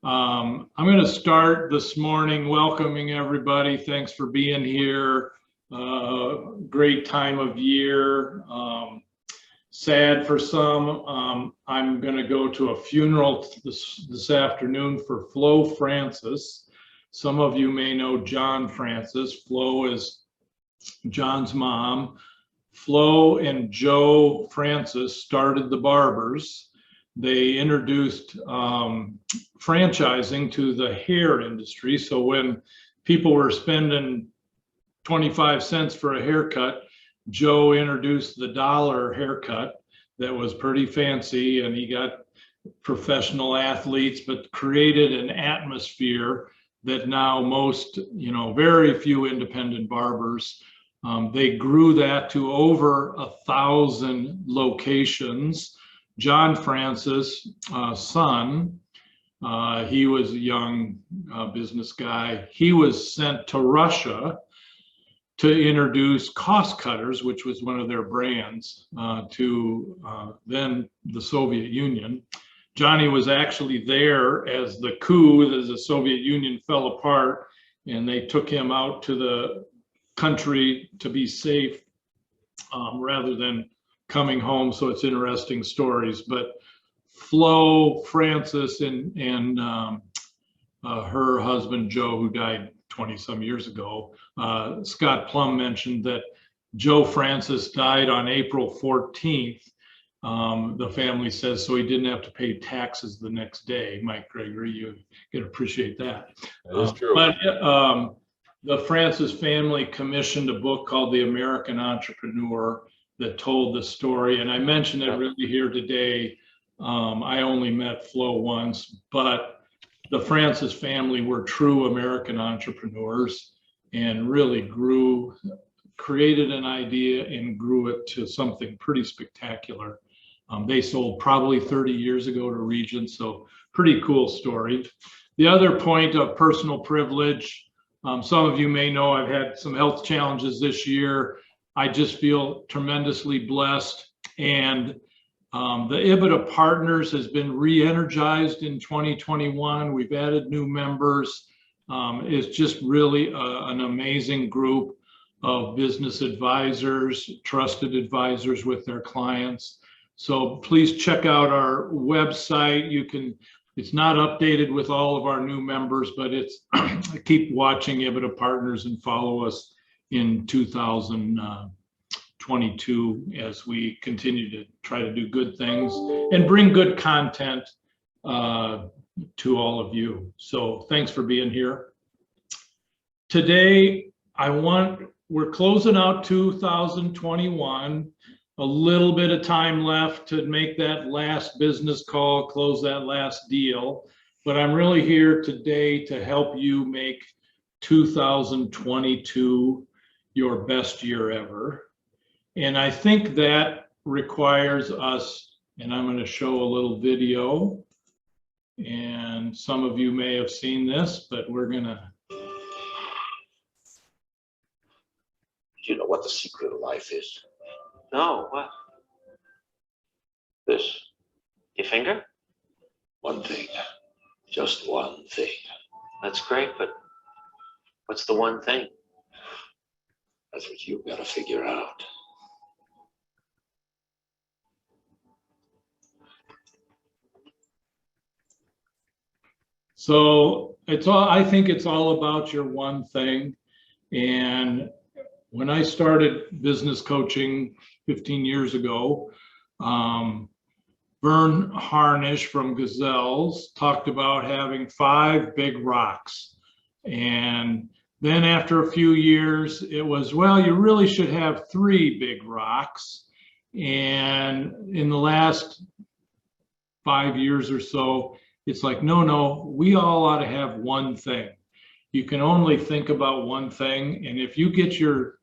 I'm going to start this morning welcoming everybody. Thanks for being here. Great time of year. Sad for some. I'm going to go to a funeral this afternoon for Flo Francis. Some of you may know John Francis. Flo is John's mom. Flo and Joe Francis started the Barbers. They introduced franchising to the hair industry. So when people were spending 25 cents for a haircut, Joe introduced the $1 haircut that was pretty fancy, and he got professional athletes, but created an atmosphere that now most, very few independent barbers, they grew that to over 1,000 locations. John Francis' son, he was a young business guy. He was sent to Russia to introduce Cost Cutters, which was one of their brands, to then the Soviet Union. Johnny was actually there as the coup, as the Soviet Union fell apart, and they took him out to the country to be safe rather than coming home. So it's interesting stories. But Flo Francis and her husband Joe, who died 20 some years ago, Scott Plum mentioned that Joe Francis died on April 14th. The family says so he didn't have to pay taxes the next day. Mike Gregory, you can appreciate that. That is true. But the Francis family commissioned a book called The American Entrepreneur that told the story. And I mentioned it really here today. I only met Flo once, but the Francis family were true American entrepreneurs and really created an idea and grew it to something pretty spectacular. They sold probably 30 years ago to Regent, so pretty cool story. The other point of personal privilege, some of you may know I've had some health challenges this year. I just feel tremendously blessed, and the EBITDA Partners has been re-energized in 2021. We've added new members. It's just really an amazing group of business advisors, trusted advisors with their clients. So please check out our website. It's not updated with all of our new members, but keep watching EBITDA Partners and follow us in 2022 as we continue to try to do good things and bring good content to all of you. So thanks for being here. Today, we're closing out 2021, a little bit of time left to make that last business call, close that last deal. But I'm really here today to help you make 2022 your best year ever. And I think that requires us, and I'm going to show a little video, and some of you may have seen this, but we're going to. Do you know what the secret of life is? No, what? This. Your finger? One thing. Just one thing. That's great, but what's the one thing? That's what you've got to figure out. So I think it's all about your one thing. And when I started business coaching 15 years ago, Vern Harnish from Gazelles talked about having 5 big rocks. And then after a few years, it was, well, you really should have 3 big rocks. And in the last 5 years or so, it's like, no, we all ought to have one thing. You can only think about one thing. And if you get your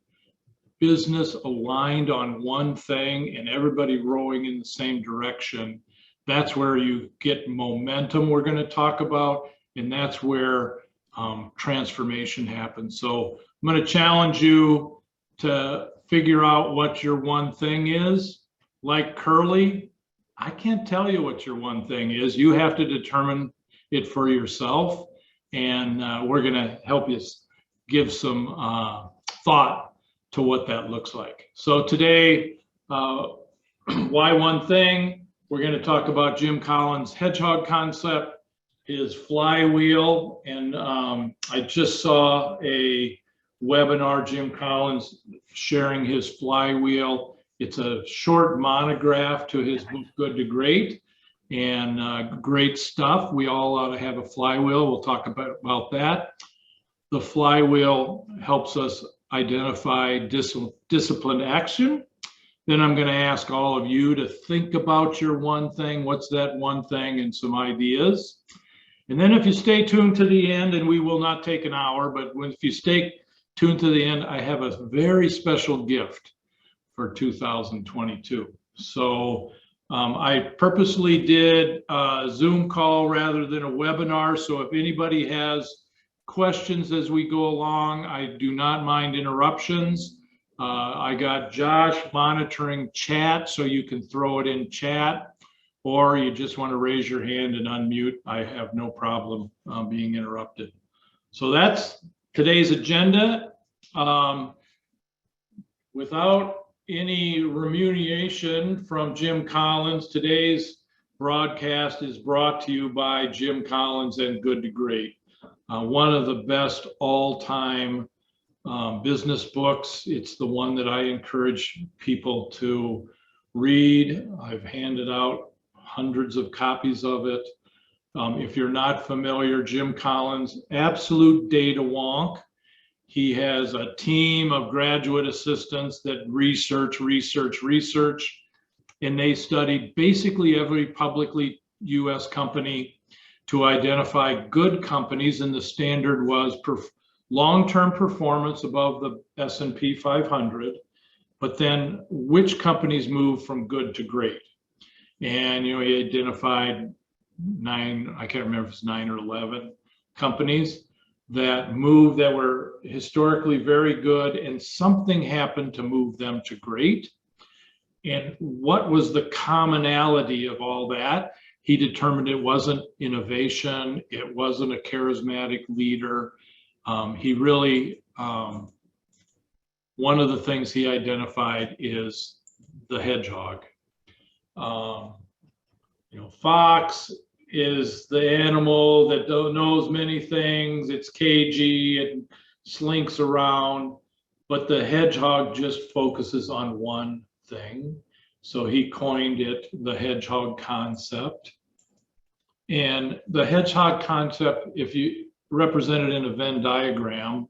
business aligned on one thing and everybody rowing in the same direction, that's where you get momentum we're going to talk about. And that's where transformation happens. So I'm going to challenge you to figure out what your one thing is. Like Curly, I can't tell you what your one thing is. You have to determine it for yourself. And we're going to help you give some thought to what that looks like. So today, why one thing? We're going to talk about Jim Collins' hedgehog concept, his flywheel, and I just saw a webinar, Jim Collins sharing his flywheel. It's a short monograph to his book, Good to Great, and great stuff. We all ought to have a flywheel. We'll talk about that. The flywheel helps us identify disciplined action. Then I'm going to ask all of you to think about your one thing. What's that one thing, and some ideas. And then if you stay tuned to the end, and we will not take an hour, but if you stay tuned to the end, I have a very special gift for 2022. So I purposely did a Zoom call rather than a webinar. So if anybody has questions as we go along, I do not mind interruptions. I got Josh monitoring chat, so you can throw it in chat, or you just want to raise your hand and unmute. I have no problem being interrupted. So that's today's agenda. Without any remuneration from Jim Collins, today's broadcast is brought to you by Jim Collins and Good to Great. One of the best all-time business books. It's the one that I encourage people to read. I've handed out hundreds of copies of it. If you're not familiar, Jim Collins, absolute data wonk. He has a team of graduate assistants that research, and they study basically every publicly US company to identify good companies, and the standard was long-term performance above the S&P 500, but then which companies move from good to great. And he identified 9, I can't remember if it's 9 or 11 companies that moved, that were historically very good, and something happened to move them to great. And what was the commonality of all that? He determined it wasn't innovation, it wasn't a charismatic leader. He really, one of the things he identified is the hedgehog. Fox is the animal that knows many things. It's cagey, it slinks around, but the hedgehog just focuses on one thing. So he coined it the hedgehog concept. And the hedgehog concept, if you represent it in a Venn diagram,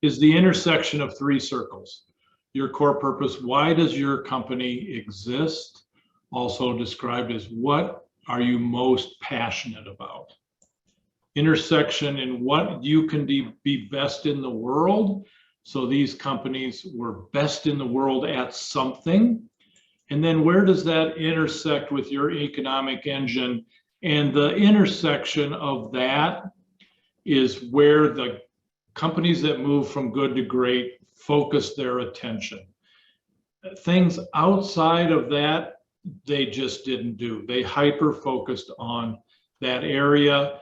is the intersection of 3 circles. Your core purpose, why does your company exist? Also described as what are you most passionate about? Intersection in what you can be best in the world. So these companies were best in the world at something. And then where does that intersect with your economic engine? And the intersection of that is where the companies that move from good to great focus their attention. Things outside of that, they just didn't do. They hyper-focused on that area.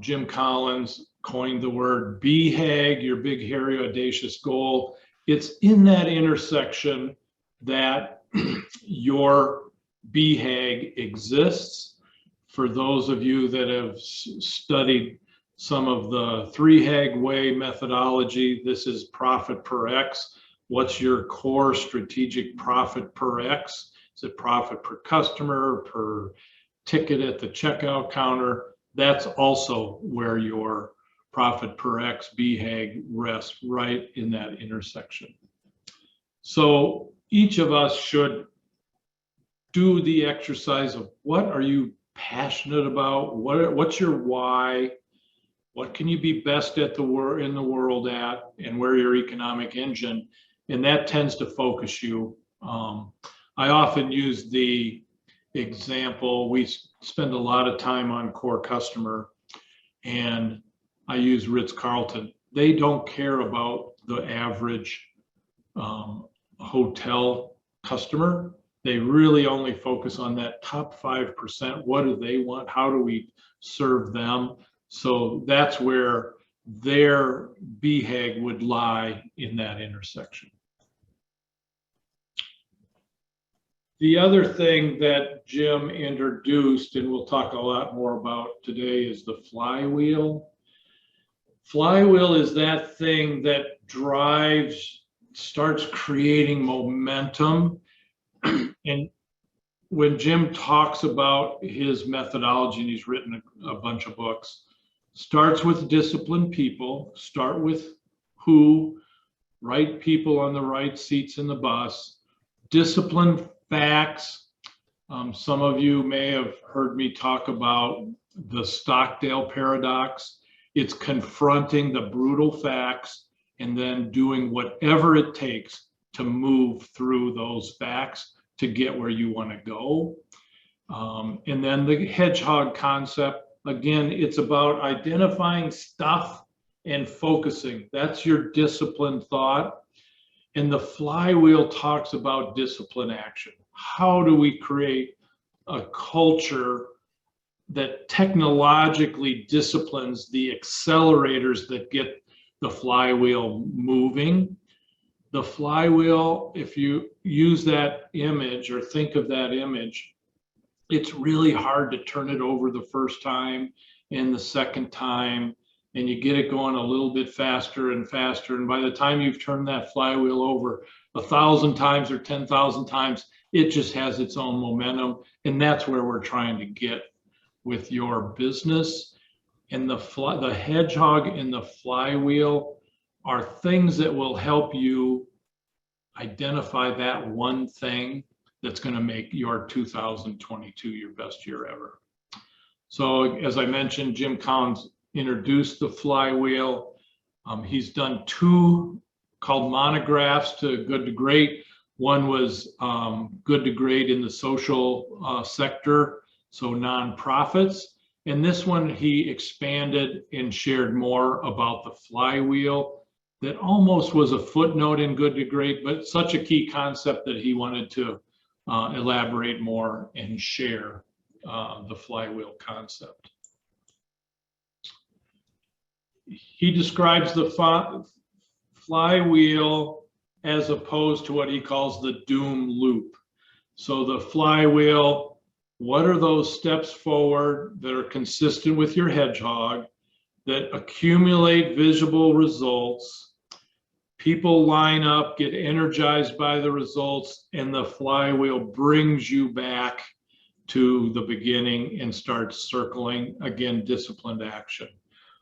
Jim Collins coined the word BHAG, your big, hairy, audacious goal. It's in that intersection that your BHAG exists. For those of you that have studied some of the 3HAG way methodology, this is profit per X. What's your core strategic profit per X? Is it profit per customer, per ticket at the checkout counter? That's also where your profit per X BHAG rests, right in that intersection. So each of us should do the exercise of what are you passionate about? What's your why? What can you be best at in the world at, and where your economic engine? And that tends to focus you. I often use the example, we spend a lot of time on core customer, and I use Ritz-Carlton. They don't care about the average hotel customer. They really only focus on that top 5%. What do they want? How do we serve them? So that's where their BHAG would lie in that intersection. The other thing that Jim introduced, and we'll talk a lot more about today, is the flywheel. Flywheel is that thing that drives, starts creating momentum. And when Jim talks about his methodology, and he's written a bunch of books, starts with disciplined people, start with who, right people on the right seats in the bus, disciplined facts. Some of you may have heard me talk about the Stockdale paradox. It's confronting the brutal facts and then doing whatever it takes to move through those facts to get where you want to go. And then the hedgehog concept, again, it's about identifying stuff and focusing. That's your disciplined thought. And the flywheel talks about disciplined action. How do we create a culture that technologically disciplines the accelerators that get the flywheel moving? The flywheel, if you use that image or think of that image, it's really hard to turn it over the first time and the second time, and you get it going a little bit faster and faster. And by the time you've turned that flywheel over 1,000 times or 10,000 times, it just has its own momentum. And that's where we're trying to get with your business. And the hedgehog and the flywheel are things that will help you identify that one thing that's going to make your 2022 your best year ever. So as I mentioned, Jim Collins introduced the flywheel. He's done 2 called monographs to Good to Great. One was Good to Great in the social sector, so nonprofits. And this one, he expanded and shared more about the flywheel that almost was a footnote in Good to Great, but such a key concept that he wanted to elaborate more and share the flywheel concept. He describes the flywheel as opposed to what he calls the doom loop. So the flywheel, what are those steps forward that are consistent with your hedgehog that accumulate visible results? People line up, get energized by the results, and the flywheel brings you back to the beginning and starts circling, again, disciplined action.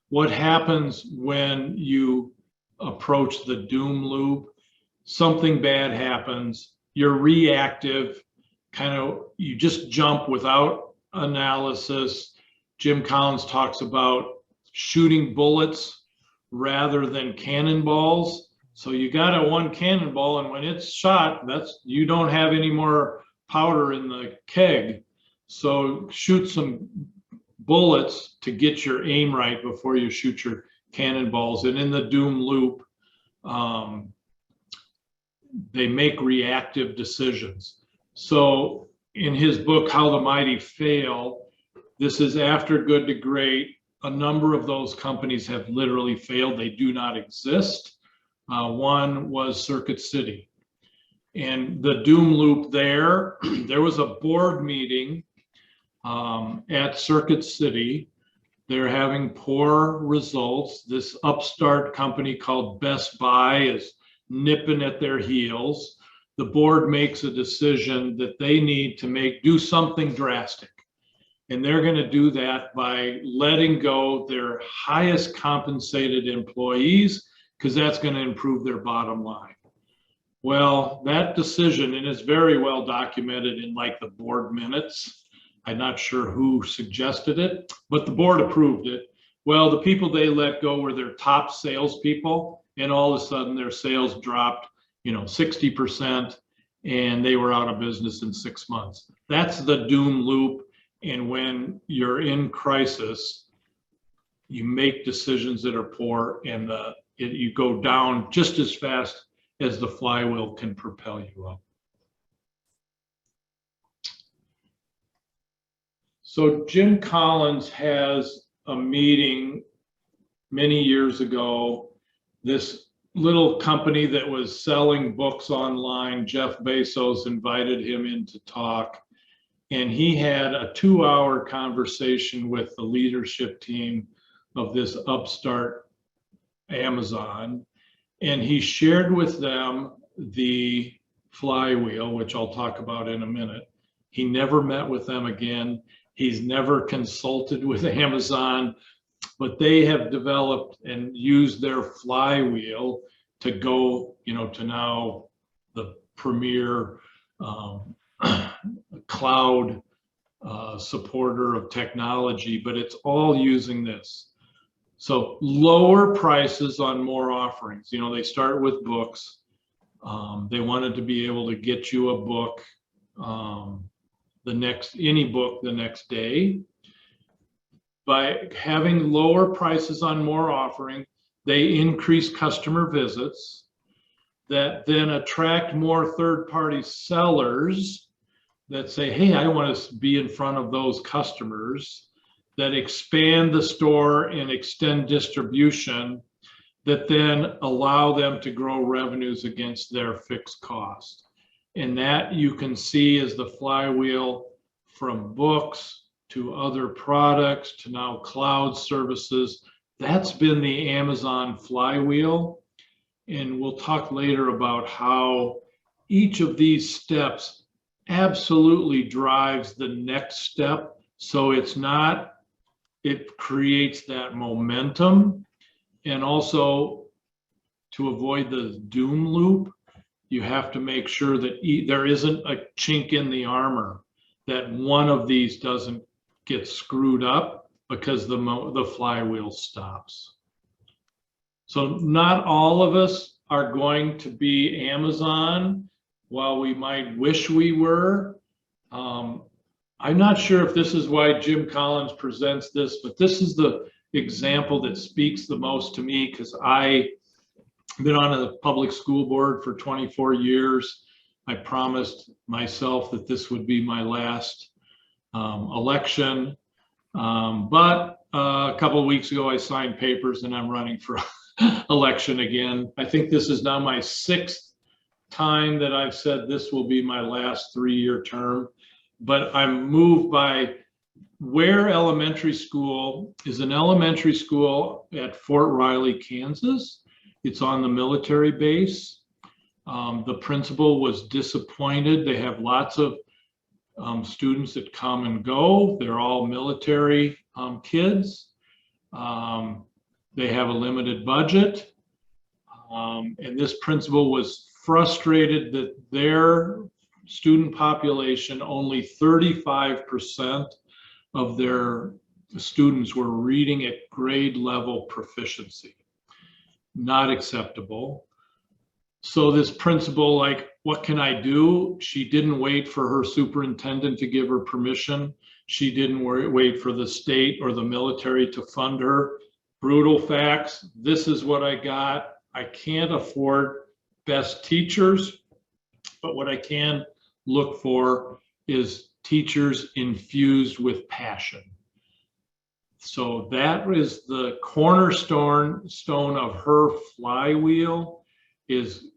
What happens when you approach the doom loop? Something bad happens, you're reactive, you just jump without analysis. Jim Collins talks about shooting bullets rather than cannonballs. So you got a one cannonball, and when it's shot, you don't have any more powder in the keg. So shoot some bullets to get your aim right before you shoot your cannonballs. And in the doom loop, they make reactive decisions. So in his book, How the Mighty Fail, this is after Good to Great. A number of those companies have literally failed. They do not exist. One was Circuit City. And the doom loop there was a board meeting at Circuit City. They're having poor results. This upstart company called Best Buy is nipping at their heels. The board makes a decision that they need to do something drastic. And they're going to do that by letting go their highest compensated employees, because that's going to improve their bottom line. Well, that decision, and it's very well documented in like the board minutes. I'm not sure who suggested it, but the board approved it. Well, the people they let go were their top salespeople, and all of a sudden their sales dropped, 60%, and they were out of business in 6 months. That's the doom loop. And when you're in crisis, you make decisions that are poor, and you go down just as fast as the flywheel can propel you up. So Jim Collins has a meeting many years ago. This little company that was selling books online, Jeff Bezos invited him in to talk. And he had a 2-hour conversation with the leadership team of this upstart Amazon. And he shared with them the flywheel, which I'll talk about in a minute. He never met with them again. He's never consulted with Amazon, but they have developed and used their flywheel to go, to now the premier cloud supporter of technology, but it's all using this. So lower prices on more offerings. They start with books. They wanted to be able to get you a book, any book the next day. By having lower prices on more offering, they increase customer visits that then attract more third-party sellers that say, hey, I want to be in front of those customers, that expand the store and extend distribution, that then allow them to grow revenues against their fixed cost. And that you can see as the flywheel from books to other products to now cloud services. That's been the Amazon flywheel. And we'll talk later about how each of these steps absolutely drives the next step. So it creates that momentum. And also, to avoid the doom loop, you have to make sure that there isn't a chink in the armor, that one of these doesn't get screwed up because the flywheel stops. So not all of us are going to be Amazon, while we might wish we were. I'm not sure if this is why Jim Collins presents this, but this is the example that speaks the most to me, because I've been on a public school board for 24 years. I promised myself that this would be my last election. But a couple of weeks ago, I signed papers and I'm running for election again. I think this is now my 6th time that I've said this will be my last 3-year term. But I'm moved by Ware Elementary School is an elementary school at Fort Riley, Kansas. It's on the military base. The principal was disappointed. They have lots of students that come and go. They're all military kids. They have a limited budget. And this principal was frustrated that their student population, only 35% of their students were reading at grade level proficiency. Not acceptable. So this principal, like, what can I do? She didn't wait for her superintendent to give her permission. She didn't wait for the state or the military to fund her. Brutal facts. This is what I got. I can't afford best teachers, but what I can look for is teachers infused with passion. So that is the cornerstone of her flywheel, is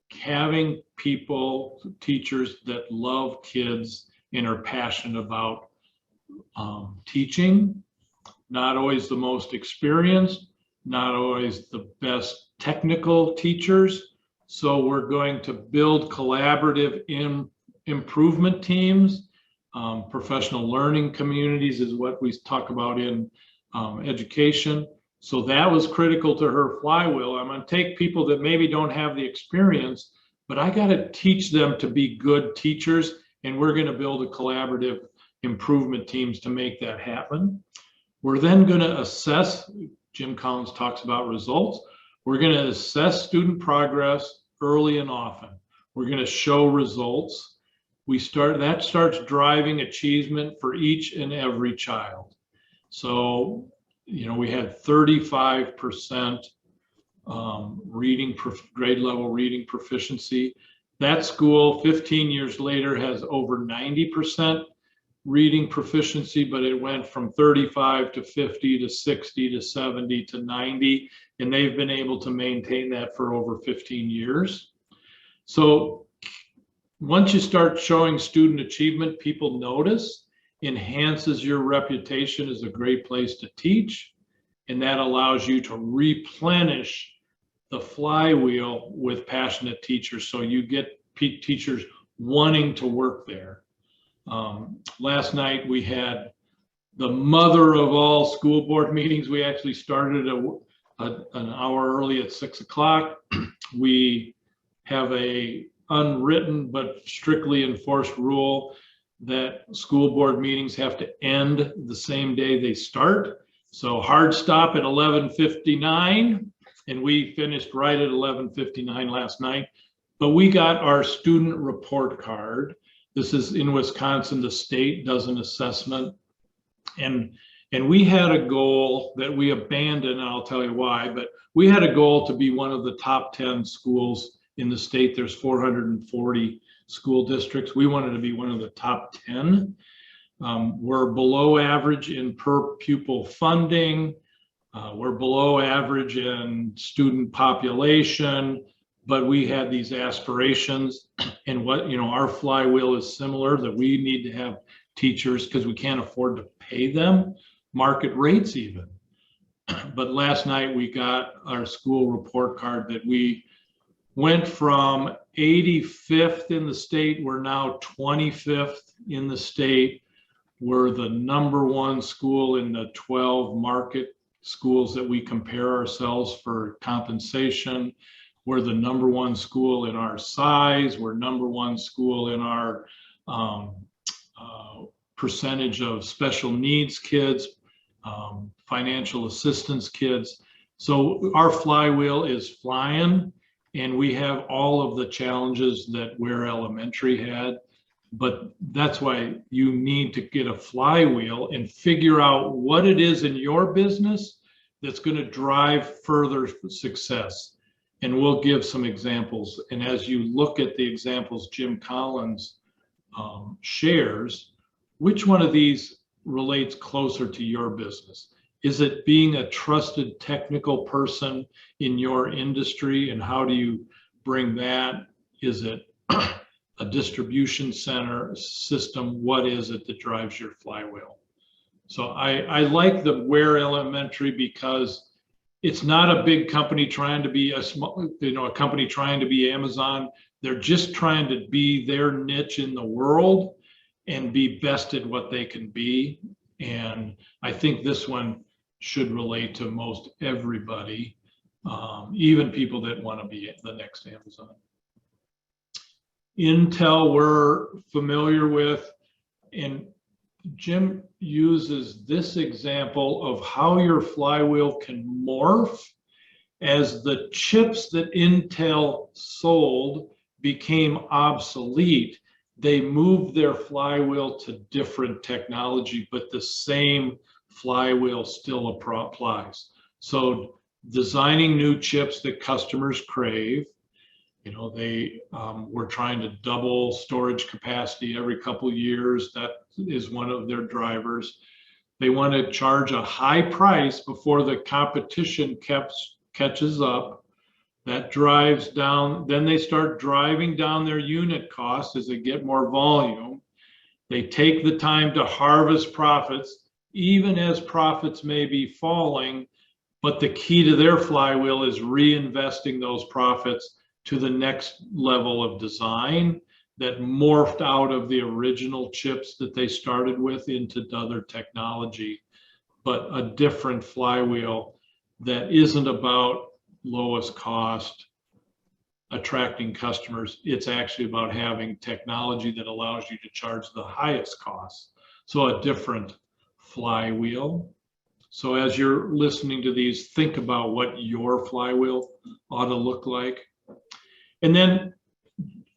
having people, teachers that love kids and are passionate about teaching. Not always the most experienced, not always the best technical teachers. So we're going to build collaborative improvement teams. Professional learning communities is what we talk about in education. So that was critical to her flywheel. I'm going to take people that maybe don't have the experience, but I got to teach them to be good teachers, and we're going to build a collaborative improvement teams to make that happen. We're then going to assess, Jim Collins talks about results. We're going to assess student progress early and often. We're going to show results. That starts driving achievement for each and every child. So, we had 35% grade level reading proficiency. That school 15 years later has over 90% reading proficiency, but it went from 35 to 50 to 60 to 70 to 90, and they've been able to maintain that for over 15 years. So once you start showing student achievement, people notice, enhances your reputation as a great place to teach, and that allows you to replenish the flywheel with passionate teachers. So you get teachers wanting to work there. Last night we had the mother of all school board meetings. We actually started an hour early at 6 o'clock. We have a unwritten but strictly enforced rule that school board meetings have to end the same day they start. So hard stop at 11:59, and we finished right at 11:59 last night. But we got our student report card. This is in Wisconsin, the state does an assessment. And we had a goal that we abandoned, and I'll tell you why, but we had a goal to be one of the top 10 schools in the state. There's 440 school districts. We wanted to be one of the top 10. We're below average in per pupil funding. We're below average in student population, but we had these aspirations. And what, our flywheel is similar, that we need to have teachers, because we can't afford to pay them market rates even. But last night we got our school report card that we went from 85th in the state. We're now 25th in the state. We're the #1 school in the 12 market schools that we compare ourselves for compensation. We're the #1 school in our size. We're #1 school in our percentage of special needs kids, financial assistance kids. So our flywheel is flying, and we have all of the challenges that Ware Elementary had. But that's why you need to get a flywheel and figure out what it is in your business that's going to drive further success. And we'll give some examples. And as you look at the examples Jim Collins shares, which one of these relates closer to your business? Is it being a trusted technical person in your industry, and how do you bring that? Is it a distribution center system? What is it that drives your flywheel? So I like the Ware Elementary because it's not a big company trying to be a company trying to be Amazon. They're just trying to be their niche in the world and be best at what they can be. And I think this one should relate to most everybody, even people that want to be the next Amazon. Intel we're familiar with, and Jim uses this example of how your flywheel can morph as the chips that Intel sold became obsolete. They moved their flywheel to different technology, but the same flywheel still applies. So designing new chips that customers crave. They were trying to double storage capacity every couple of years. That is one of their drivers. They want to charge a high price before the competition catches up. That drives down, then they start driving down their unit costs as they get more volume. They take the time to harvest profits, even as profits may be falling, but the key to their flywheel is reinvesting those profits to the next level of design that morphed out of the original chips that they started with into other technology, but a different flywheel that isn't about lowest cost, attracting customers. It's actually about having technology that allows you to charge the highest cost. So a different flywheel. So as you're listening to these, think about what your flywheel ought to look like. And then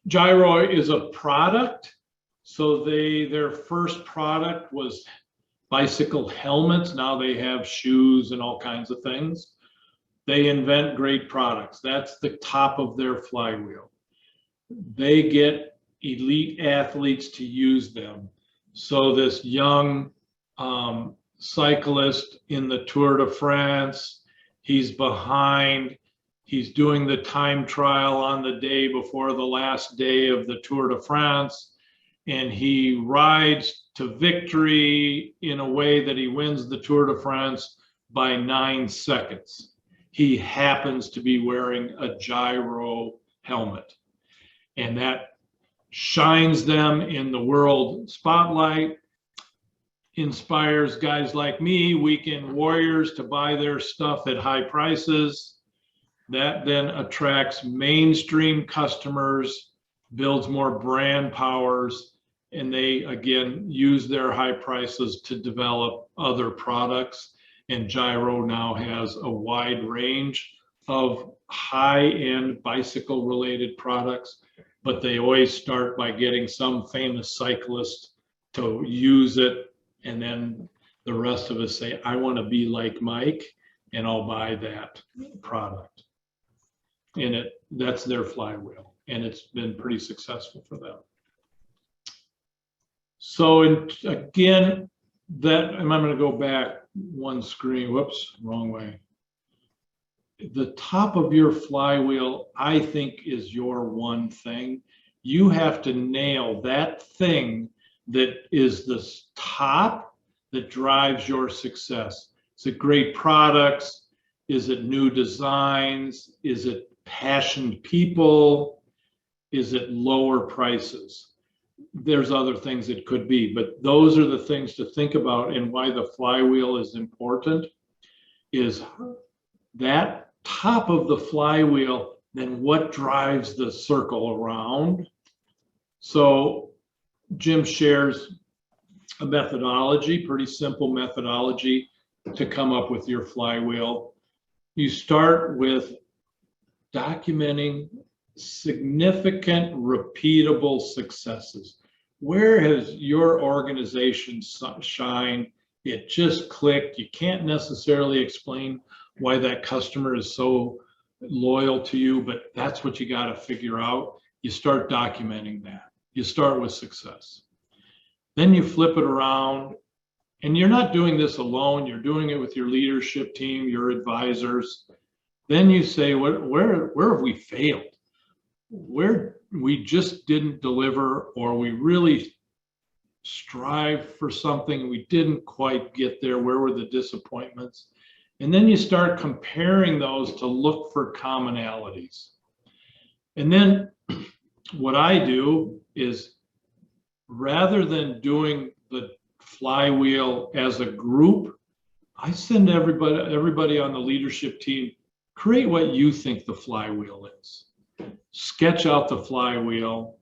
Gyro is a product. So their first product was bicycle helmets. Now they have shoes and all kinds of things. They invent great products. That's the top of their flywheel. They get elite athletes to use them. So this young cyclist in the Tour de France, he's behind. He's doing the time trial on the day before the last day of the Tour de France, and he rides to victory in a way that he wins the Tour de France by 9 seconds. He happens to be wearing a gyro helmet, and that shines them in the world spotlight, inspires guys like me, weekend warriors, to buy their stuff at high prices. That then attracts mainstream customers, builds more brand powers, and they again use their high prices to develop other products. And Gyro now has a wide range of high-end bicycle related products, but they always start by getting some famous cyclist to use it, and then the rest of us say, I want to be like Mike, and I'll buy that product. And that's their flywheel, and it's been pretty successful for them. So again, that, and I'm going to go back one screen. Whoops, wrong way. The top of your flywheel, I think, is your one thing. You have to nail that thing that is the top that drives your success. Is it great products? Is it new designs? Is it passionate people? Is it lower prices? There's other things it could be, but those are the things to think about. And why the flywheel is important is that top of the flywheel, then what drives the circle around. So Jim shares a methodology, pretty simple methodology to come up with your flywheel. You start with documenting significant, repeatable successes. Where has your organization shined? It just clicked. You can't necessarily explain why that customer is so loyal to you, but that's what you got to figure out. You start documenting that. You start with success. Then you flip it around, and you're not doing this alone. You're doing it with your leadership team, your advisors. Then you say, where have we failed? Where we just didn't deliver, or we really strive for something, we didn't quite get there. Where were the disappointments? And then you start comparing those to look for commonalities. And then what I do is, rather than doing the flywheel as a group, I send everybody on the leadership team, create what you think the flywheel is. Sketch out the flywheel,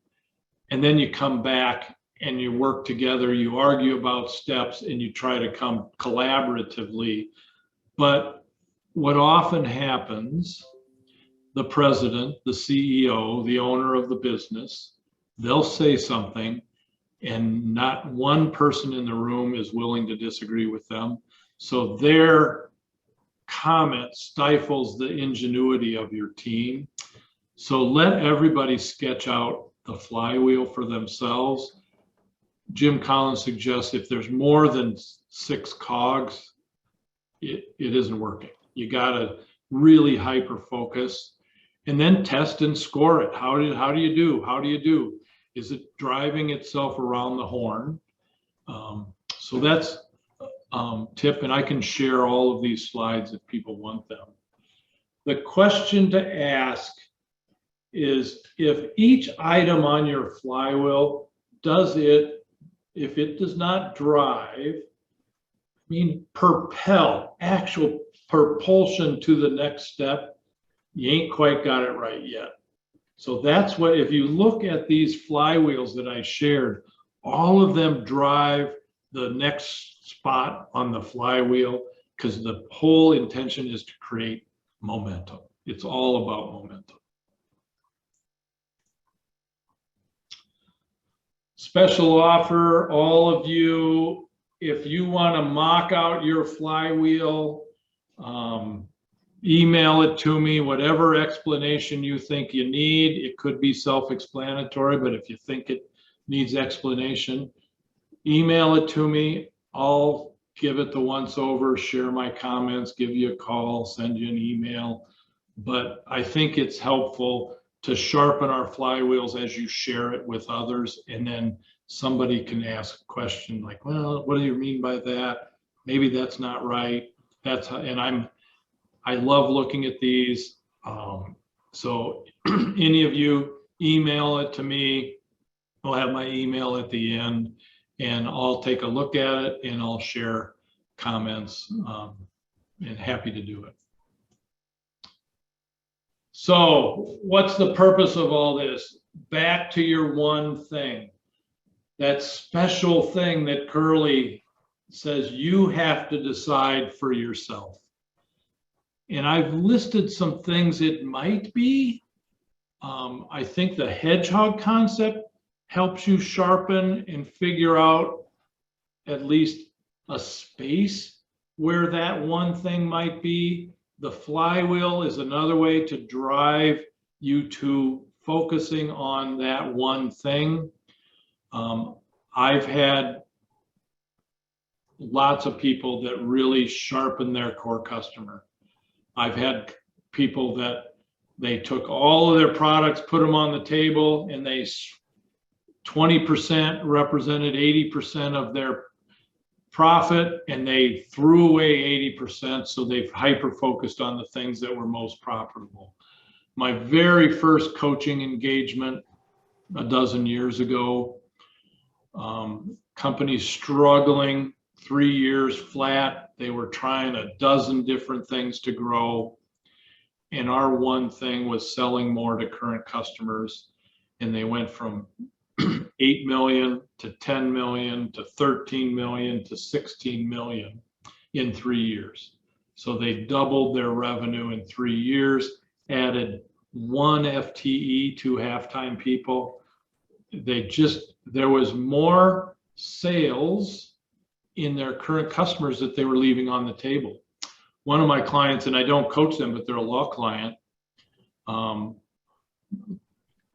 and then you come back and you work together, you argue about steps, and you try to come collaboratively. But what often happens, the president, the CEO, the owner of the business, they'll say something, and not one person in the room is willing to disagree with them. So their comment stifles the ingenuity of your team. So let everybody sketch out the flywheel for themselves. Jim Collins suggests if there's more than 6 cogs, it isn't working. You got to really hyper focus, and then test and score it. How do you do? How do you do? Is it driving itself around the horn? So that's tip, and I can share all of these slides if people want them. The question to ask is, if each item on your flywheel if it does not drive, propel, actual propulsion to the next step, you ain't quite got it right yet. So that's what, if you look at these flywheels that I shared, all of them drive the next spot on the flywheel, because the whole intention is to create momentum. It's all about momentum. Special offer, all of you, if you want to mock out your flywheel, email it to me, whatever explanation you think you need. It could be self-explanatory, but if you think it needs explanation, email it to me. I'll give it the once over, share my comments, give you a call, send you an email. But I think it's helpful to sharpen our flywheels as you share it with others. And then somebody can ask a question like, well, what do you mean by that? Maybe that's not right. That's how, and I love looking at these. So any of you email it to me. I'll have my email at the end, and I'll take a look at it and I'll share comments, and happy to do it. So what's the purpose of all this? Back to your one thing, that special thing that Curly says you have to decide for yourself. And I've listed some things it might be. I think the hedgehog concept helps you sharpen and figure out at least a space where that one thing might be. The flywheel is another way to drive you to focusing on that one thing. I've had lots of people that really sharpen their core customer. I've had people that they took all of their products, put them on the table, and they 20% represented 80% of their profit, and they threw away 80%. So they've hyper focused on the things that were most profitable. My very first coaching engagement a dozen years ago, company struggling, 3 years flat. They were trying a dozen different things to grow. And our one thing was selling more to current customers. And they went from 8 million to 10 million to 13 million to 16 million in 3 years. So they doubled their revenue in 3 years, added 1 FTE, 2 half-time people. There was more sales in their current customers that they were leaving on the table. One of my clients, and I don't coach them, but they're a law client,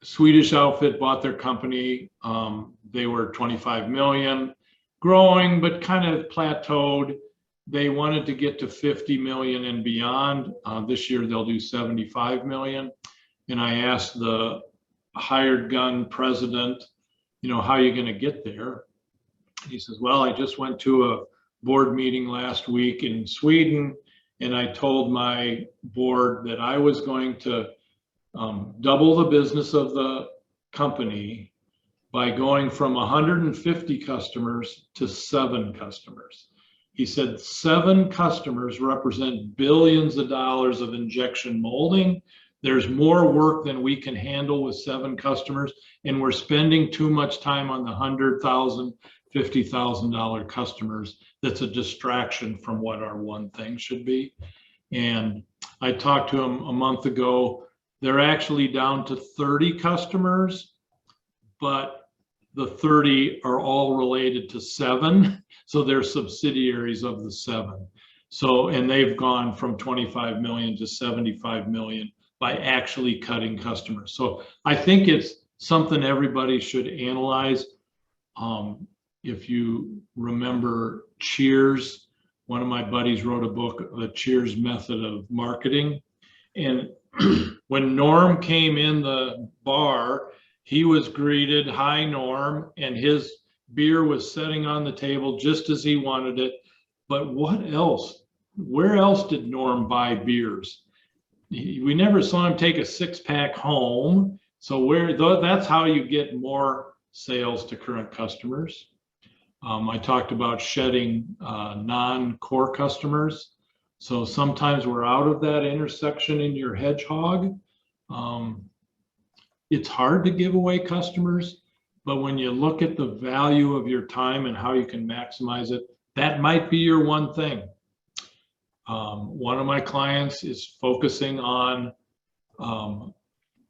Swedish outfit bought their company. They were 25 million, growing, but kind of plateaued. They wanted to get to 50 million and beyond. This year they'll do 75 million. And I asked the hired gun president, how are you going to get there? He says, well, I just went to a board meeting last week in Sweden, and I told my board that I was going to double the business of the company by going from 150 customers to 7 customers. He said 7 customers represent billions of dollars of injection molding. There's more work than we can handle with 7 customers, and we're spending too much time on the $100,000, $50,000 customers. That's a distraction from what our one thing should be. And I talked to him a month ago. They're actually down to 30 customers, but the 30 are all related to 7. So they're subsidiaries of the 7. So, and they've gone from 25 million to 75 million by actually cutting customers. So I think it's something everybody should analyze. If you remember Cheers, one of my buddies wrote a book, The Cheers Method of Marketing. And when Norm came in the bar, he was greeted, hi Norm, and his beer was sitting on the table just as he wanted it. But what else? Where else did Norm buy beers? We never saw him take a 6-pack home. So that's how you get more sales to current customers. I talked about shedding non-core customers. So sometimes we're out of that intersection in your hedgehog. It's hard to give away customers, but when you look at the value of your time and how you can maximize it, that might be your one thing. One of my clients is focusing on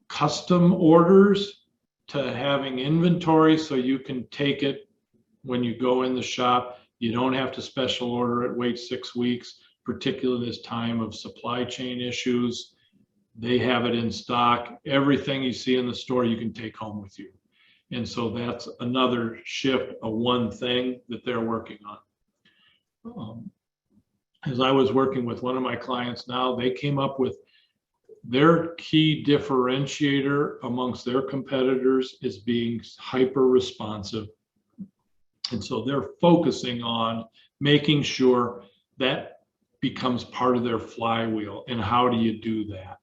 custom orders to having inventory so you can take it when you go in the shop. You don't have to special order it, wait 6 weeks, particularly this time of supply chain issues. They have it in stock. Everything you see in the store, you can take home with you. And so that's another shift, a one thing that they're working on. As I was working with one of my clients now, they came up with their key differentiator amongst their competitors is being hyper responsive. And so they're focusing on making sure that becomes part of their flywheel. And how do you do that?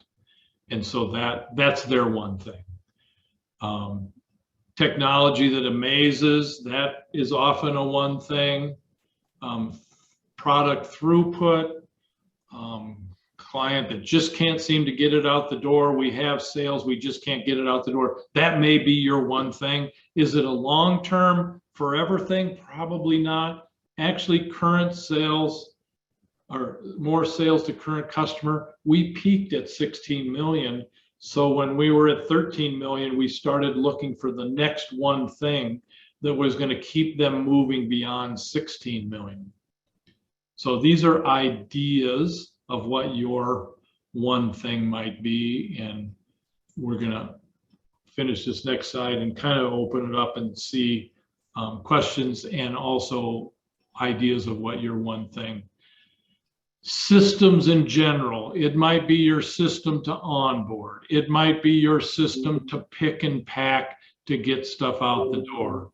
And so that's their one thing. Technology that amazes, that is often a one thing. Product throughput, client that just can't seem to get it out the door. We have sales, we just can't get it out the door. That may be your one thing. Is it a long-term forever thing? Probably not. Actually, current sales or more sales to current customer, we peaked at 16 million. So when we were at 13 million, we started looking for the next one thing that was going to keep them moving beyond 16 million. So these are ideas of what your one thing might be. And we're going to finish this next slide and kind of open it up and see questions and also ideas of what your one thing. Systems in general, it might be your system to onboard. It might be your system to pick and pack to get stuff out the door.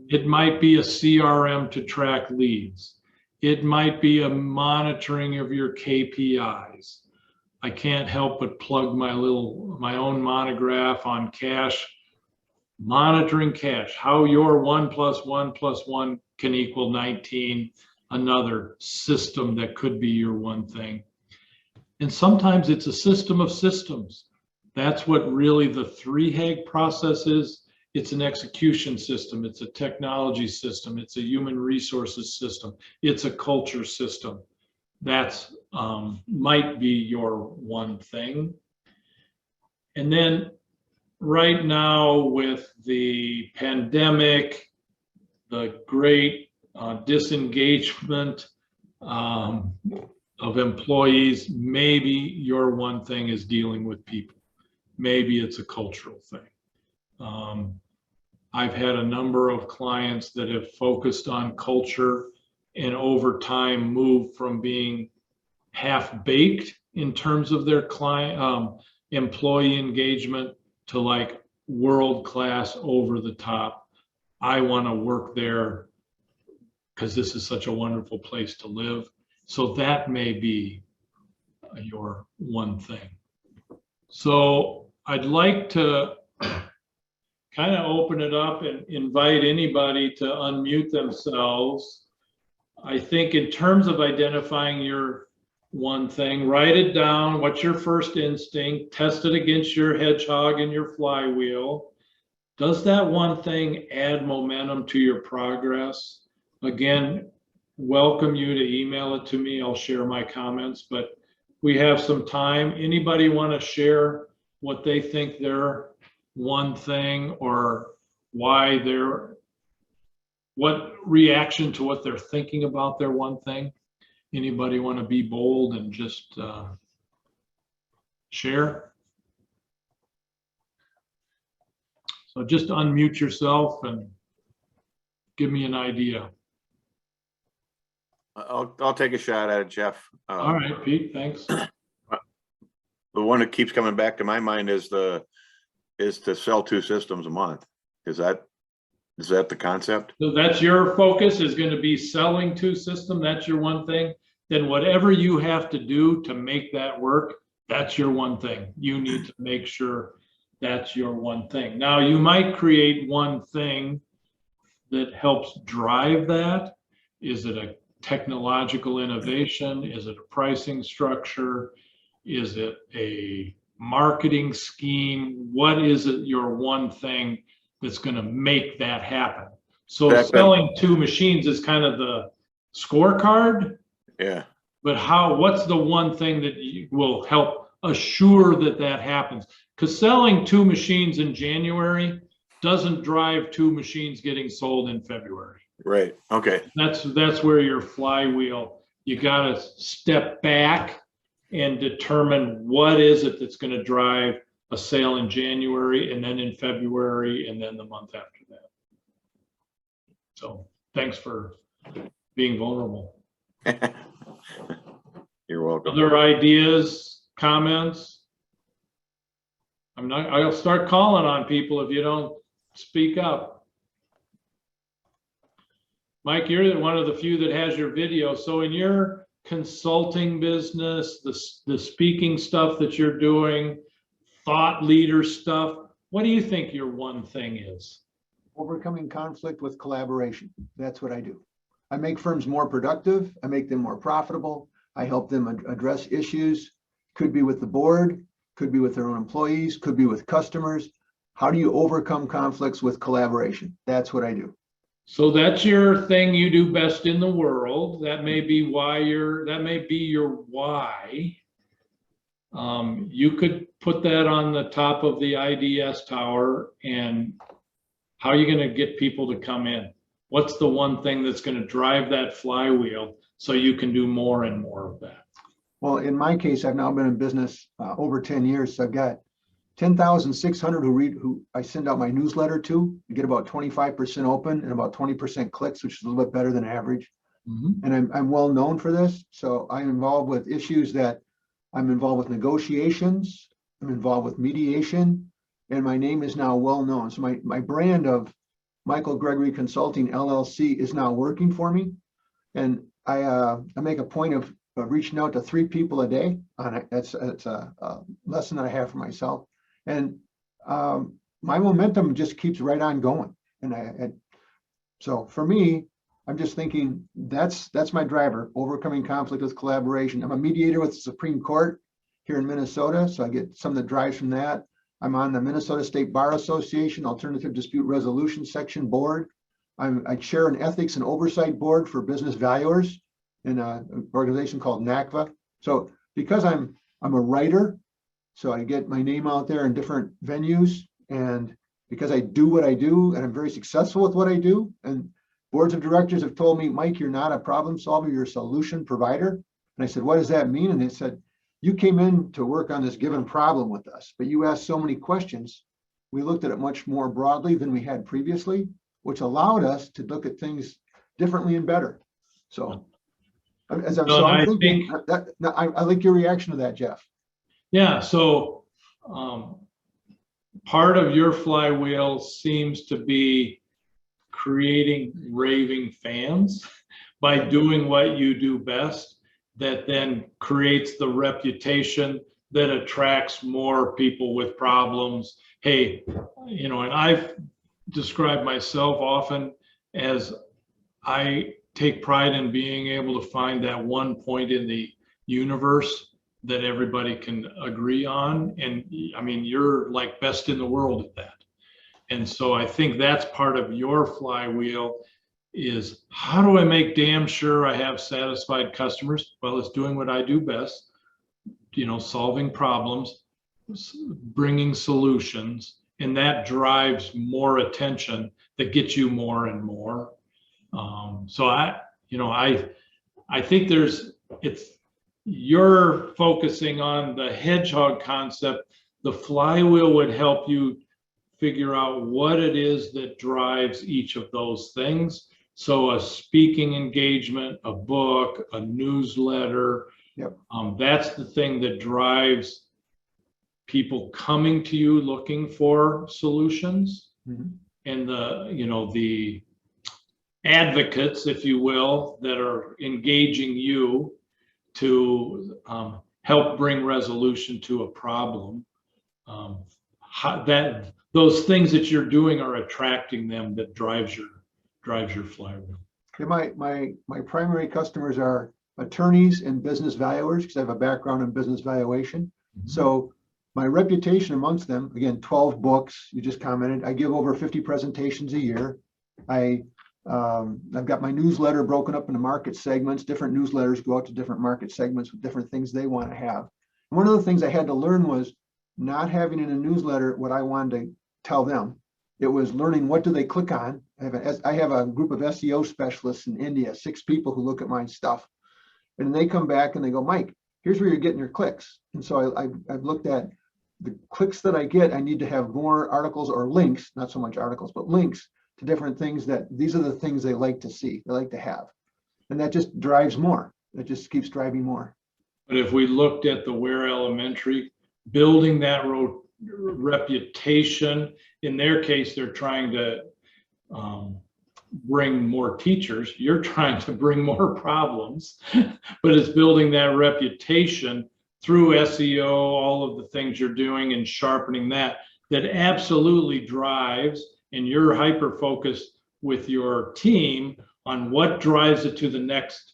It might be a CRM to track leads. It might be a monitoring of your KPIs. I can't help but plug my own monograph on cash, monitoring cash, how your 1 + 1 + 1 can equal 19, another system that could be your one thing. And sometimes it's a system of systems. That's what really the 3-HAG process is. It's an execution system. It's a technology system. It's a human resources system. It's a culture system. That's might be your one thing. And then right now with the pandemic, the great disengagement of employees, maybe your one thing is dealing with people. Maybe it's a cultural thing. I've had a number of clients that have focused on culture and over time moved from being half-baked in terms of their client employee engagement to like world-class, over the top. I want to work there because this is such a wonderful place to live. So that may be your one thing. So I'd like to kind of open it up and invite anybody to unmute themselves. I think in terms of identifying your one thing, write it down. What's your first instinct? Test it against your hedgehog and your flywheel. Does that one thing add momentum to your progress? Again, welcome you to email it to me. I'll share my comments, but we have some time. Anybody want to share what they think their one thing, or why what reaction to what they're thinking about their one thing? Anybody want to be bold and just share? So just unmute yourself and give me an idea. I'll take a shot at it, Jeff. All right, Pete, thanks. The one that keeps coming back to my mind is to sell 2 systems a month. Is that the concept? So that's your focus, is going to be selling 2 systems. That's your one thing. Then whatever you have to do to make that work, that's your one thing. You need to make sure that's your one thing. Now you might create one thing that helps drive that. Is it a technological innovation? Is it a pricing structure? Is it a marketing scheme? What is it, your one thing that's going to make that happen? So selling 2 machines is kind of the scorecard. Yeah. But what's the one thing that will help assure that happens? Because selling 2 machines in January doesn't drive 2 machines getting sold in February. Right. Okay. That's where your flywheel, you got to step back and determine what is it that's going to drive a sale in January and then in February and then the month after that. So thanks for being vulnerable. You're welcome. Other ideas, comments? I'll start calling on people if you don't speak up. Mike, you're one of the few that has your video. So in your consulting business, the speaking stuff that you're doing, thought leader stuff, what do you think your one thing is? Overcoming conflict with collaboration. That's what I do. I make firms more productive. I make them more profitable. I help them address issues. Could be with the board, could be with their own employees, could be with customers. How do you overcome conflicts with collaboration? That's what I do. So that's your thing you do best in the world. That may be why that may be your why. You could put that on the top of the IDS tower, and how are you going to get people to come in? What's the one thing that's going to drive that flywheel so you can do more and more of that? Well, in my case, I've now been in business over 10 years. So I've got 10,600 who I send out my newsletter to. You get about 25% open and about 20% clicks, which is a little bit better than average. Mm-hmm. And I'm well known for this. So I'm involved with issues that I'm involved with negotiations. I'm involved with mediation, and my name is now well known. So my brand of Michael Gregory Consulting LLC is now working for me. And I make a point of reaching out to 3 people a day on it. That's a lesson that I have for myself. And my momentum just keeps right on going. And so for me, I'm just thinking that's my driver, overcoming conflict with collaboration. I'm a mediator with the Supreme Court here in Minnesota, so I get some of the drives from that. I'm on the Minnesota State Bar Association Alternative Dispute Resolution Section Board. I chair an ethics and oversight board for business valuers in an organization called NACVA. So because I'm a writer, so I get my name out there in different venues, and because I do what I do and I'm very successful with what I do, and boards of directors have told me, Mike, you're not a problem solver, you're a solution provider. And I said, what does that mean? And they said, you came in to work on this given problem with us, but you asked so many questions. We looked at it much more broadly than we had previously, which allowed us to look at things differently and better. So as I'm thinking, I like your reaction to that, Jeff. Yeah, so part of your flywheel seems to be creating raving fans by doing what you do best, that then creates the reputation that attracts more people with problems. Hey, and I've described myself often as I take pride in being able to find that one point in the universe that everybody can agree on. And I mean, you're like best in the world at that. And so I think that's part of your flywheel is, how do I make damn sure I have satisfied customers? Well, it's doing what I do best, solving problems, bringing solutions, and that drives more attention that gets you more and more. So I think you're focusing on the hedgehog concept. The flywheel would help you figure out what it is that drives each of those things. So a speaking engagement, a book, a newsletter, yep. That's the thing that drives people coming to you looking for solutions. Mm-hmm. And the advocates, if you will, that are engaging you to help bring resolution to a problem. Those things that you're doing are attracting them, that drives your flywheel. Okay, my primary customers are attorneys and business valuers, because I have a background in business valuation. Mm-hmm. So my reputation amongst them, again, 12 books, you just commented, I give over 50 presentations a year. I've got my newsletter broken up into market segments. Different newsletters go out to different market segments with different things they want to have. And one of the things I had to learn was not having in a newsletter what I wanted to tell them. It was learning what do they click on. I have a group of SEO specialists in India, 6 people who look at my stuff. And they come back and they go, Mike, here's where you're getting your clicks. And so I've looked at the clicks that I get, I need to have more articles or links, not so much articles, but links to different things that these are the things they like to see, they like to have. And that just drives more. It just keeps driving more. But if we looked at the Ware Elementary, building that reputation, in their case, they're trying to bring more teachers. You're trying to bring more problems, but it's building that reputation through SEO, all of the things you're doing and sharpening that absolutely drives, and you're hyper-focused with your team on what drives it to the next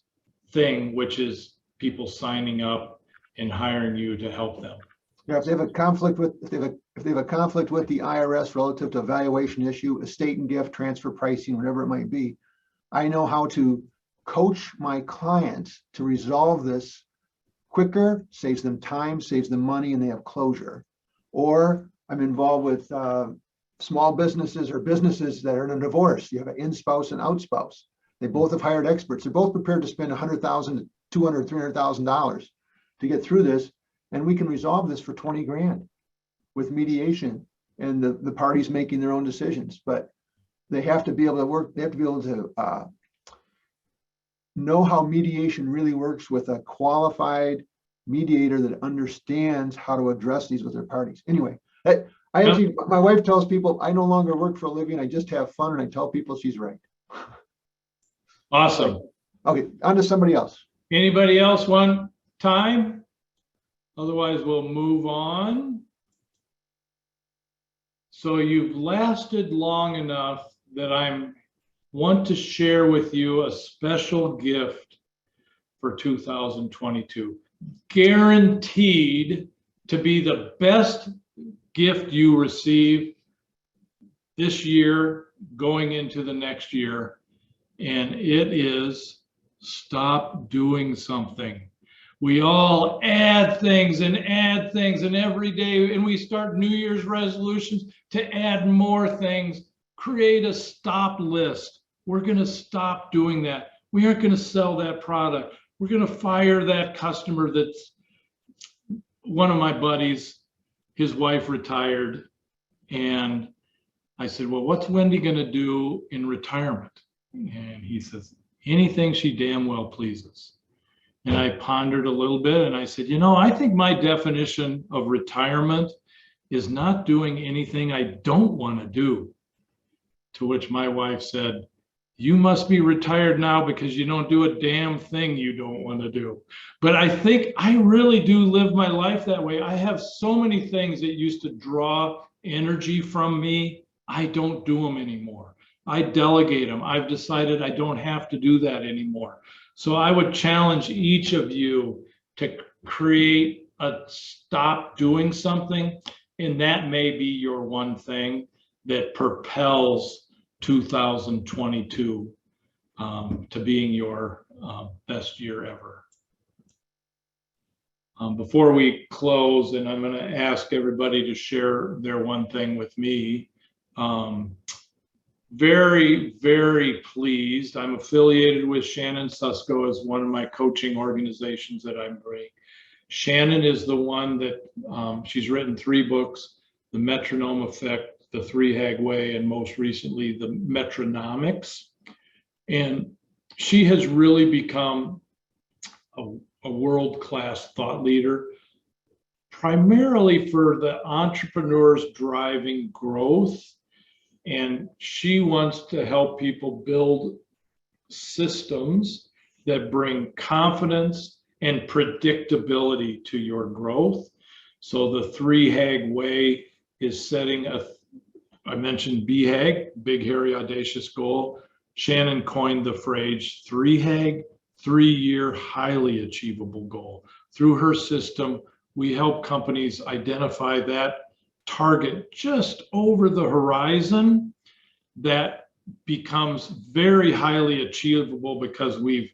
thing, which is people signing up and hiring you to help them. Yeah, if they have a conflict with, if they have a conflict with the IRS relative to a valuation issue, estate and gift, transfer pricing, whatever it might be, I know how to coach my clients to resolve this quicker, saves them time, saves them money, and they have closure. Or I'm involved with small businesses or businesses that are in a divorce. You have an in-spouse and out-spouse. They both have hired experts. They're both prepared to spend $100,000, $200,000, $300,000 to get through this. And we can resolve this for 20 grand with mediation and the parties making their own decisions. But they have to be able to work, they have to be able to know how mediation really works with a qualified mediator that understands how to address these with their parties. Anyway, I actually, my wife tells people I no longer work for a living, I just have fun, and I tell people she's right. Awesome. Okay, on to somebody else. Anybody else want time? Otherwise, we'll move on. So you've lasted long enough that I want to share with you a special gift for 2022. Guaranteed to be the best gift you receive this year going into the next year. And it is stop doing something. We all add things and every day, and we start New Year's resolutions to add more things. Create a stop list. We're going to stop doing that. We aren't going to sell that product. We're going to fire that customer. That's one of my buddies, his wife retired, and I said, well, what's Wendy going to do in retirement? And he says, anything she damn well pleases. And I pondered a little bit and I said, you know, I think my definition of retirement is not doing anything I don't want to do. To which my wife said, you must be retired now because you don't do a damn thing you don't want to do. But I think I really do live my life that way. I have so many things that used to draw energy from me. I don't do them anymore. I delegate them. I've decided I don't have to do that anymore. So I would challenge each of you to create a stop doing something, and that may be your one thing that propels 2022 to being your best year ever. Before we close, and I'm going to ask everybody to share their one thing with me. Very, very pleased. I'm affiliated with Shannon Susko as one of my coaching organizations that I'm bringing. Shannon is the one that she's written 3 books, The Metronome Effect, The 3-Hag Way, and most recently, The Metronomics. And she has really become a world-class thought leader, primarily for the entrepreneurs driving growth. And she wants to help people build systems that bring confidence and predictability to your growth. So the 3-Hag Way is setting I mentioned BHAG, big, hairy, audacious goal. Shannon coined the phrase 3-Hag, 3-year, highly achievable goal. Through her system, we help companies identify that target just over the horizon that becomes very highly achievable because we've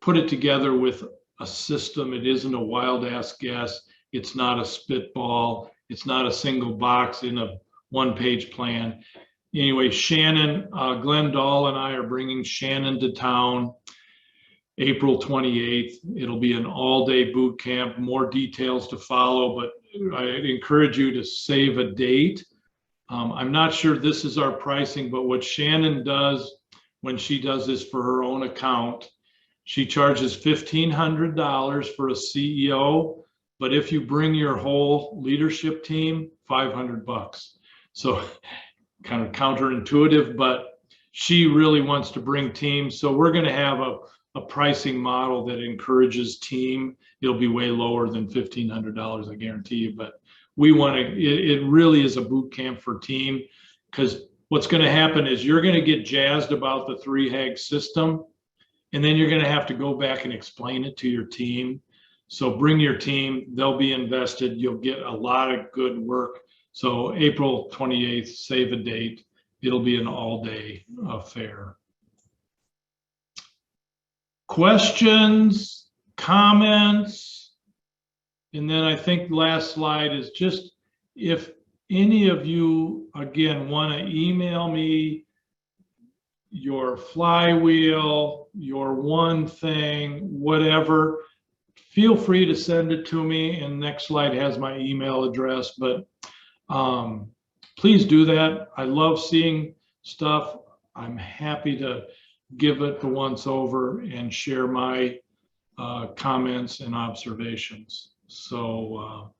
put it together with a system. It isn't a wild ass guess. It's not a spitball. It's not a single box in a 1-page plan. Anyway, Shannon, Glenn Dahl and I are bringing Shannon to town April 28th. It'll be an all-day boot camp, more details to follow, but I encourage you to save a date. I'm not sure this is our pricing, but what Shannon does when she does this for her own account, she charges $1,500 for a CEO, but if you bring your whole leadership team, $500. So kind of counterintuitive, but she really wants to bring teams. So we're going to have a pricing model that encourages team. It'll be way lower than $1,500, I guarantee you, but we want to, it really is a boot camp for team, because what's going to happen is you're going to get jazzed about the 3HAG system, and then you're going to have to go back and explain it to your team. So bring your team, they'll be invested. You'll get a lot of good work. So April 28th, save a date. It'll be an all-day affair. Questions, comments? And then I think the last slide is just, if any of you, again, want to email me your flywheel, your one thing, whatever, feel free to send it to me. And next slide has my email address, but please do that. I love seeing stuff. I'm happy to give it the once over and share my comments and observations. So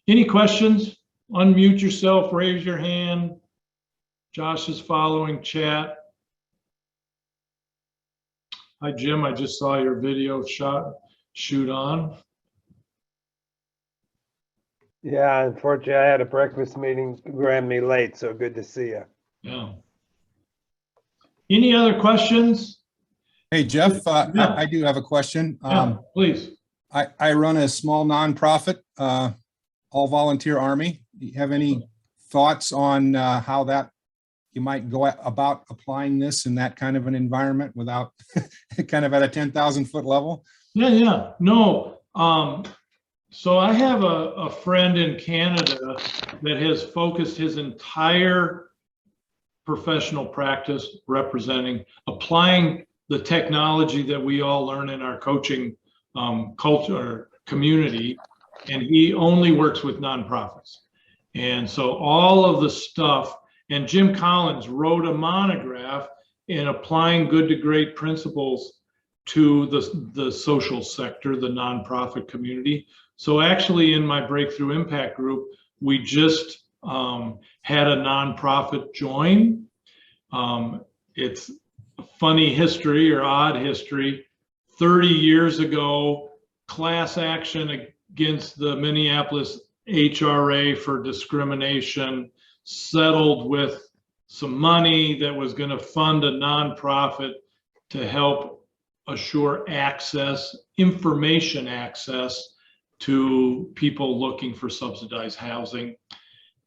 any questions? Unmute yourself, raise your hand. Josh is following chat. Hi, Jim. I just saw your video shoot on. Yeah, unfortunately, I had a breakfast meeting, ran me late, so good to see you. Yeah. Any other questions? Hey, Jeff, Yeah. I do have a question. Yeah, please. I run a small nonprofit, all volunteer army. Do you have any thoughts on how that you might go about applying this in that kind of an environment without kind of at a 10,000 foot level? Yeah. No. So I have a friend in Canada that has focused his entire professional practice applying the technology that we all learn in our coaching culture community, and he only works with nonprofits. And so all of the stuff, and Jim Collins wrote a monograph in applying good to great principles to the social sector, the nonprofit community. So actually in my Breakthrough Impact group, we just had a nonprofit join. It's a funny history or odd history. 30 years ago, class action against the Minneapolis HRA for discrimination settled with some money that was going to fund a nonprofit to help assure information access to people looking for subsidized housing.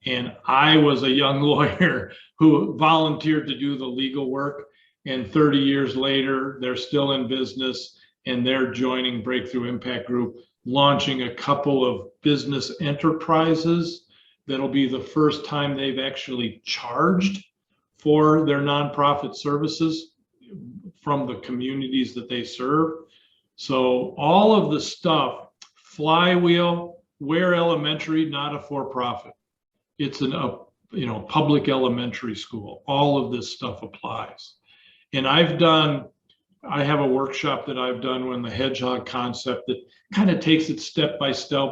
And I was a young lawyer who volunteered to do the legal work. And 30 years later, they're still in business and they're joining Breakthrough Impact Group, launching a couple of business enterprises. That'll be the first time they've actually charged for their nonprofit services from the communities that they serve. So all of the stuff, Flywheel, Ware Elementary, not a for-profit. It's a public elementary school. All of this stuff applies. And I have a workshop that I've done when the hedgehog concept that kind of takes it step by step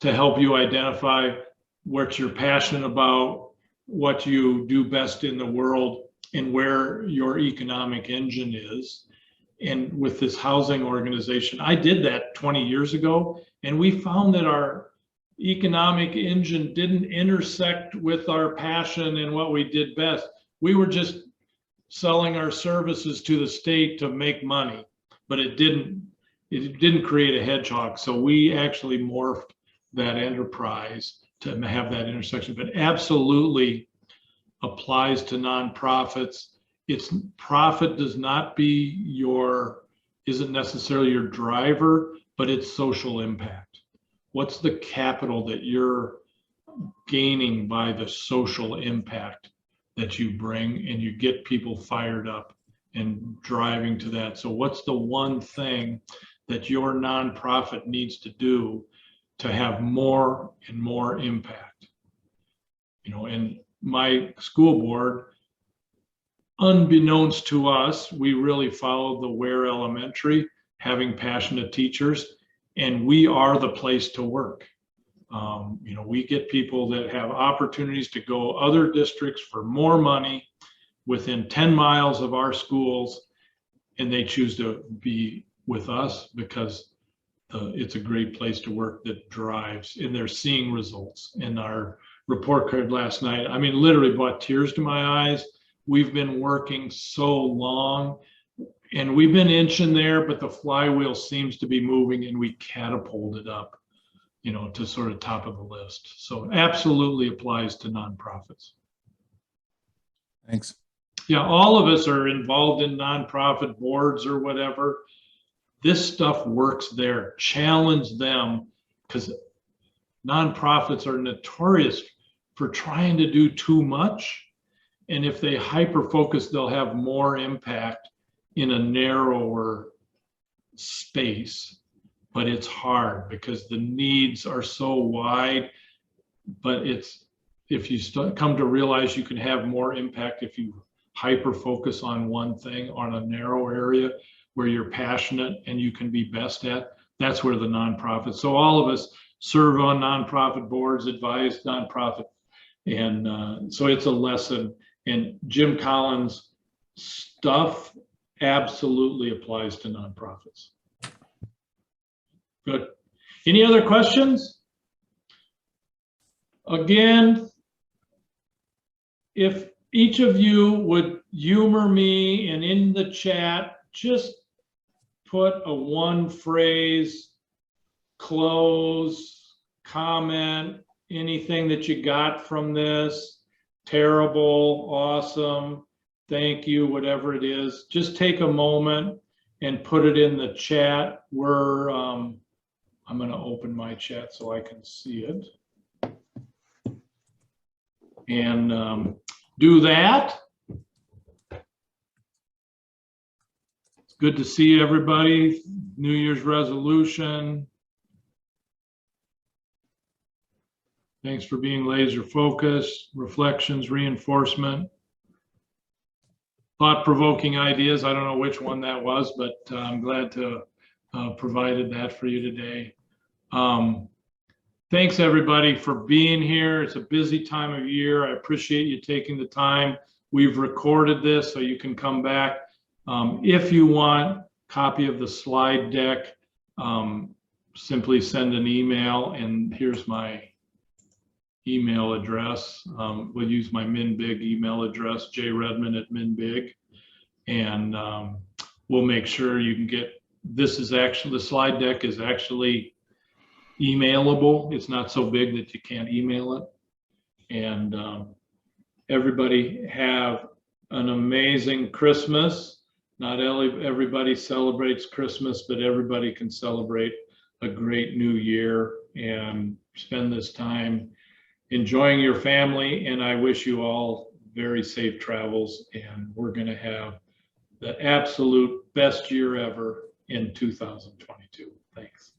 to help you identify what you're passionate about, what you do best in the world, and where your economic engine is. And with this housing organization, I did that 20 years ago, and we found that our economic engine didn't intersect with our passion and what we did best. We were just selling our services to the state to make money, but it didn't create a hedgehog. So we actually morphed that enterprise to have that intersection, but absolutely applies to nonprofits. Its profit isn't necessarily your driver, but it's social impact. What's the capital that you're gaining by the social impact that you bring, and you get people fired up and driving to that? So what's the one thing that your nonprofit needs to do to have more and more impact. You know, and my school board, unbeknownst to us, we really followed the Ware Elementary, having passionate teachers, and we are the place to work. You know, we get people that have opportunities to go other districts for more money within 10 miles of our schools, and they choose to be with us because it's a great place to work that drives, and they're seeing results. In our report card last night, I mean, literally brought tears to my eyes. We've been working so long and we've been inching there, but the flywheel seems to be moving and we catapulted up, you know, to sort of top of the list. So absolutely applies to nonprofits. Thanks. Yeah, all of us are involved in nonprofit boards or whatever. This stuff works there. Challenge them, because nonprofits are notorious for trying to do too much. And if they hyper focus, they'll have more impact in a narrower space. But it's hard because the needs are so wide. But it's, if you come to realize you can have more impact if you hyper focus on one thing, on a narrow area where you're passionate and you can be best at, that's where the nonprofit. So all of us serve on nonprofit boards, advise nonprofit. And so it's a lesson. And Jim Collins' stuff absolutely applies to nonprofits. Good. Any other questions? Again, if each of you would humor me and in the chat, just put a one phrase, close, comment, anything that you got from this. Terrible, awesome, thank you, whatever it is. Just take a moment and put it in the chat. We're, I'm going to open my chat so I can see it. And do that. It's good to see everybody. New Year's resolution. Thanks for being laser focused. Reflections, reinforcement, thought-provoking ideas. I don't know which one that was, but I'm glad to provided that for you today. Thanks everybody for being here. It's a busy time of year. I appreciate you taking the time. We've recorded this so you can come back. If you want a copy of the slide deck, simply send an email, and here's my email address. We'll use my MinBig email address, jredmond@minbig, and we'll make sure you can get, this is actually, the slide deck is actually emailable. It's not so big that you can't email it. And everybody have an amazing Christmas. Not everybody celebrates Christmas, but everybody can celebrate a great new year and spend this time enjoying your family. And I wish you all very safe travels, and we're going to have the absolute best year ever in 2022. Thanks.